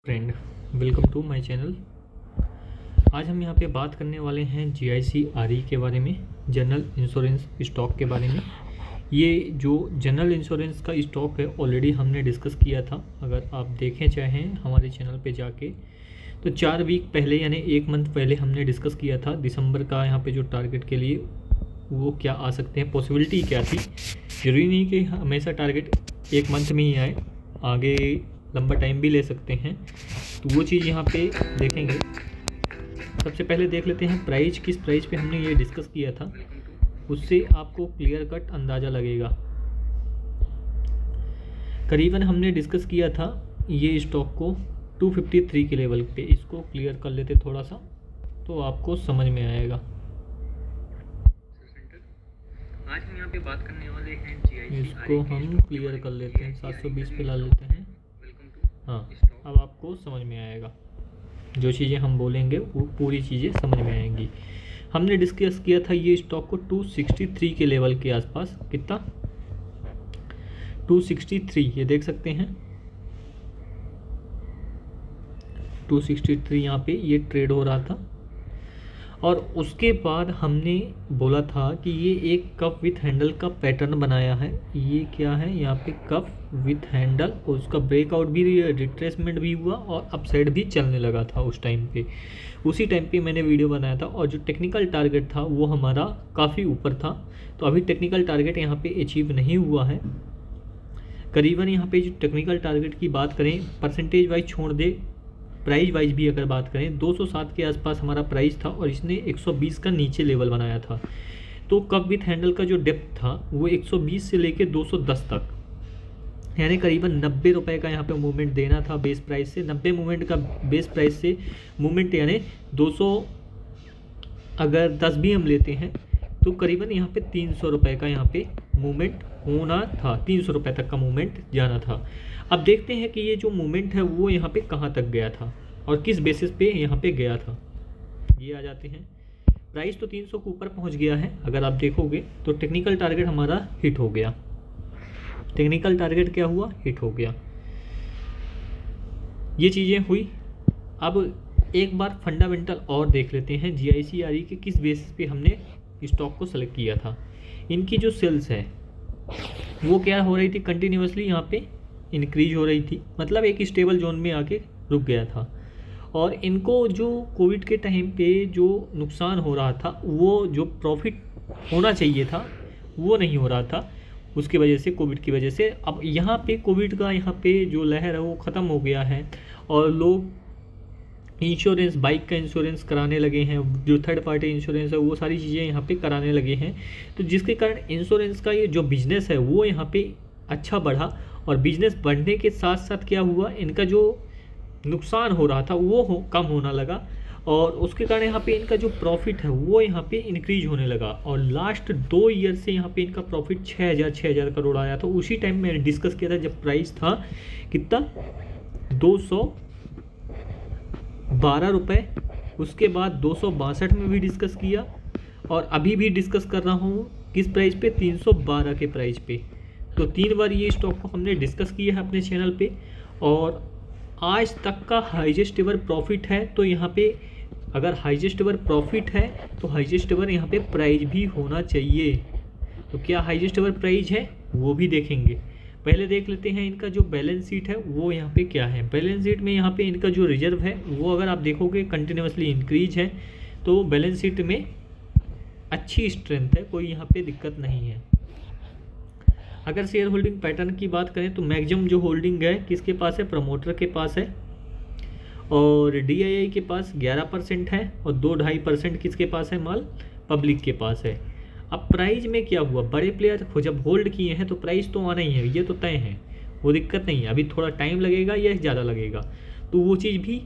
Friend, welcome to my channel. आज हम यहाँ पे बात करने वाले हैं GIC RE के बारे में, जनरल इंश्योरेंस स्टॉक के बारे में। ये जो जनरल इंश्योरेंस का स्टॉक है ऑलरेडी हमने डिस्कस किया था। अगर आप देखें चाहें हमारे चैनल पे जाके तो 4 वीक पहले यानी 1 मंथ पहले हमने डिस्कस किया था दिसंबर का यहाँ पे जो टारगेट के लिए वो क्या आ सकते हैं, पॉसिबिलिटी क्या थी। जरूरी नहीं कि हमेशा टारगेट 1 मंथ में ही आए, आगे लंबा टाइम भी ले सकते हैं। तो वो चीज़ यहाँ पे देखेंगे। सबसे पहले देख लेते हैं प्राइस, किस प्राइस पे हमने ये डिस्कस किया था, उससे आपको क्लियर कट अंदाज़ा लगेगा। करीबन हमने डिस्कस किया था ये स्टॉक को 253 के लेवल पे। इसको क्लियर कर लेते थोड़ा सा तो आपको समझ में आएगा। आज हम यहाँ पे बात करने वाले हैं GIC। इसको हम क्लियर कर लेते हैं, 720 पे ला लेते हैं। हाँ, अब आपको समझ में आएगा। जो चीज़ें हम बोलेंगे वो पूरी चीज़ें समझ में आएंगी। हमने डिस्कस किया था ये स्टॉक को 263 के लेवल के आसपास। कितना? 263, ये देख सकते हैं 263 यहाँ पे ये ट्रेड हो रहा था। और उसके बाद हमने बोला था कि ये एक कप विथ हैंडल का पैटर्न बनाया है। ये क्या है यहाँ पे? Cup with handle. और उसका ब्रेकआउट भी, रिट्रेसमेंट भी हुआ और अपसाइड भी चलने लगा था उस टाइम पे। उसी टाइम पे मैंने वीडियो बनाया था और जो टेक्निकल टारगेट था वो हमारा काफ़ी ऊपर था। तो अभी टेक्निकल टारगेट यहाँ पे अचीव नहीं हुआ है। करीबन यहाँ पे जो टेक्निकल टारगेट की बात करें, परसेंटेज वाइज छोड़ दे, प्राइस वाइज भी अगर बात करें 207 के आसपास हमारा प्राइस था और इसने 120 का नीचे लेवल बनाया था। तो कप विथ हैंडल का जो डेप्थ था वो 120 से लेके 210 तक, यानी करीबन 90 रुपये का यहाँ पे मूवमेंट देना था बेस प्राइस से। 90 मूवमेंट का बेस प्राइस से मूवमेंट यानी 200 अगर 10 भी हम लेते हैं तो करीबन यहाँ पे 300 रुपये का यहाँ पे मूवमेंट होना था। 300 रुपये तक का मूवमेंट जाना था। अब देखते हैं कि ये जो मूवमेंट है वो यहाँ पे कहाँ तक गया था और किस बेसिस पे यहाँ पे गया था। ये आ जाते हैं। प्राइस तो 300 के ऊपर पहुँच गया है। अगर आप देखोगे तो टेक्निकल टारगेट हमारा हिट हो गया। टेक्निकल टारगेट क्या हुआ? हिट हो गया। ये चीज़ें हुई। अब एक बार फंडामेंटल और देख लेते हैं GIC RE के किस बेसिस पे हमने स्टॉक को सेलेक्ट किया था। इनकी जो सेल्स है वो क्या हो रही थी, कंटिन्यूसली यहाँ पे इंक्रीज हो रही थी, मतलब एक स्टेबल जोन में आके रुक गया था। और इनको जो कोविड के टाइम पे जो नुकसान हो रहा था, वो जो प्रॉफिट होना चाहिए था वो नहीं हो रहा था उसकी वजह से, कोविड की वजह से। अब यहाँ पे कोविड का यहाँ पे जो लहर है वो ख़त्म हो गया है और लोग इंश्योरेंस, बाइक का इंश्योरेंस कराने लगे हैं, जो थर्ड पार्टी इंश्योरेंस है वो सारी चीज़ें यहाँ पे कराने लगे हैं। तो जिसके कारण इंश्योरेंस का ये जो बिज़नेस है वो यहाँ पे अच्छा बढ़ा। और बिज़नेस बढ़ने के साथ साथ क्या हुआ, इनका जो नुकसान हो रहा था वो कम होना लगा और उसके कारण यहाँ पे इनका जो प्रॉफिट है वो यहाँ पे इंक्रीज होने लगा। और लास्ट 2 ईयर से यहाँ पे इनका प्रॉफिट 6,000 करोड़ आया था। उसी टाइम मैंने डिस्कस किया था जब प्राइस था कितना, 212 रुपये। उसके बाद 262 में भी डिस्कस किया और अभी भी डिस्कस कर रहा हूँ किस प्राइस पे, 312 के प्राइस पे। तो 3 बार ये स्टॉक को हमने डिस्कस किया है अपने चैनल पे और आज तक का हाईएस्ट एवर प्रॉफिट है। तो यहाँ पे अगर हाईएस्ट एवर प्रॉफिट है तो हाईएस्ट एवर यहाँ पे प्राइस भी होना चाहिए। तो क्या हाईएस्ट एवर प्राइस है वो भी देखेंगे। पहले देख लेते हैं इनका जो बैलेंस शीट है वो यहाँ पे क्या है। बैलेंस शीट में यहाँ पे इनका जो रिजर्व है वो अगर आप देखोगे कंटिन्यूसली इंक्रीज है। तो बैलेंस शीट में अच्छी स्ट्रेंथ है, कोई यहाँ पे दिक्कत नहीं है। अगर शेयर होल्डिंग पैटर्न की बात करें तो मैक्सिमम जो होल्डिंग है किसके पास है, प्रमोटर के पास है। और DII के पास 11% है और 2-2.5% किसके पास है, माल पब्लिक के पास है। अब प्राइस में क्या हुआ, बड़े प्लेयर जब होल्ड किए हैं तो प्राइस तो आना ही है, ये तो तय है, वो दिक्कत नहीं है। अभी थोड़ा टाइम लगेगा या ज़्यादा लगेगा, तो वो चीज़ भी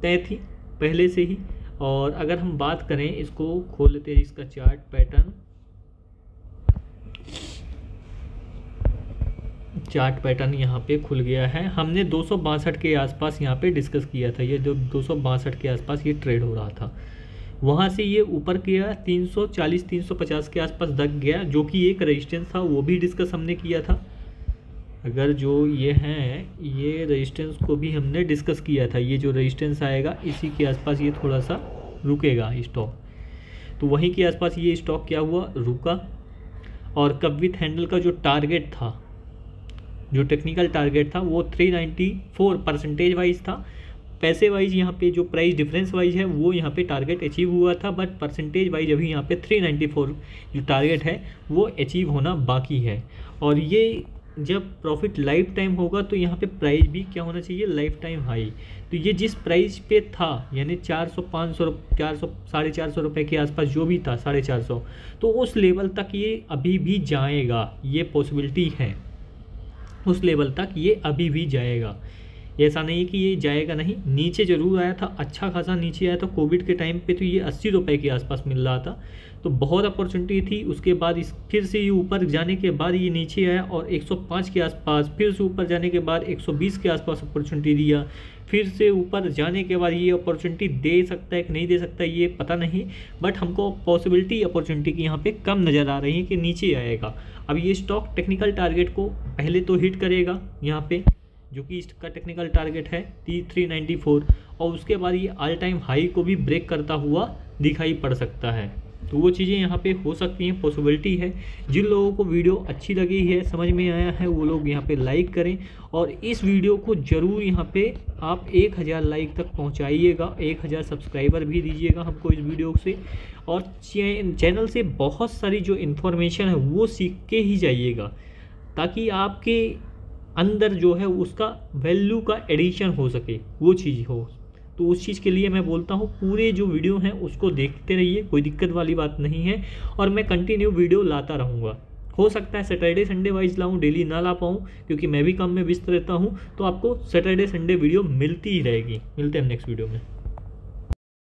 तय थी पहले से ही। और अगर हम बात करें, इसको खोल लेते हैं इसका चार्ट पैटर्न। चार्ट पैटर्न यहाँ पे खुल गया है। हमने 262 के आसपास यहाँ पे डिस्कस किया था। ये जो 262 के आसपास ये ट्रेड हो रहा था, वहाँ से ये ऊपर गया 340-350 के आसपास दब गया, जो कि एक रेजिस्टेंस था, वो भी डिस्कस हमने किया था। अगर जो ये हैं ये रेजिस्टेंस को भी हमने डिस्कस किया था, ये जो रेजिस्टेंस आएगा इसी के आसपास ये थोड़ा सा रुकेगा स्टॉक, तो वहीं के आसपास ये स्टॉक क्या हुआ, रुका। और कप विथ हैंडल का जो टारगेट था, जो टेक्निकल टारगेट था वो 394 परसेंटेज वाइज था। पैसे वाइज यहाँ पे जो प्राइस डिफरेंस वाइज है वो यहाँ पे टारगेट अचीव हुआ था, बट परसेंटेज वाइज अभी यहाँ पे 394 जो टारगेट है वो अचीव होना बाकी है। और ये जब प्रॉफिट लाइफ टाइम होगा तो यहाँ पे प्राइस भी क्या होना चाहिए, लाइफ टाइम हाई। तो ये जिस प्राइस पे था यानी 400 500 400 450 रुपये के आसपास जो भी था 450, तो उस लेवल तक ये अभी भी जाएगा, ये पॉसिबिलिटी है, उस लेवल तक ये अभी भी जाएगा। ऐसा नहीं कि ये जाएगा नहीं, नीचे ज़रूर आया था, अच्छा खासा नीचे आया था कोविड के टाइम पे, तो ये 80 रुपये के आसपास मिल रहा था, तो बहुत अपॉर्चुनिटी थी। उसके बाद इस फिर से ये ऊपर जाने के बाद ये नीचे आया और 105 के आसपास, फिर से ऊपर जाने के बाद 120 के आसपास अपॉर्चुनिटी दिया, फिर से ऊपर जाने के बाद ये अपॉर्चुनिटी दे सकता है कि नहीं दे सकता ये पता नहीं, बट हमको पॉसिबिलिटी अपॉर्चुनिटी की यहाँ पे कम नज़र आ रही है कि नीचे आएगा। अब ये स्टॉक टेक्निकल टारगेट को पहले तो हिट करेगा यहाँ पे, जो कि इसका टेक्निकल टारगेट है 394, और उसके बाद ये ऑल टाइम हाई को भी ब्रेक करता हुआ दिखाई पड़ सकता है। तो वो चीज़ें यहाँ पे हो सकती हैं, पॉसिबिलिटी है। जिन लोगों को वीडियो अच्छी लगी है, समझ में आया है, वो लोग यहाँ पे लाइक करें, और इस वीडियो को ज़रूर यहाँ पे आप 1000 लाइक तक पहुँचाइएगा, 1000 सब्सक्राइबर भी दीजिएगा हमको इस वीडियो से, और चैनल से बहुत सारी जो इन्फॉर्मेशन है वो सीख के ही जाइएगा, ताकि आपके अंदर जो है उसका वैल्यू का एडिशन हो सके, वो चीज़ हो। तो उस चीज़ के लिए मैं बोलता हूँ पूरे जो वीडियो हैं उसको देखते रहिए, कोई दिक्कत वाली बात नहीं है, और मैं कंटिन्यू वीडियो लाता रहूँगा। हो सकता है सैटरडे संडे वाइज लाऊँ, डेली ना ला पाऊँ, क्योंकि मैं भी काम में व्यस्त रहता हूँ, तो आपको सैटरडे संडे वीडियो मिलती ही रहेगी। मिलते हैं नेक्स्ट वीडियो में।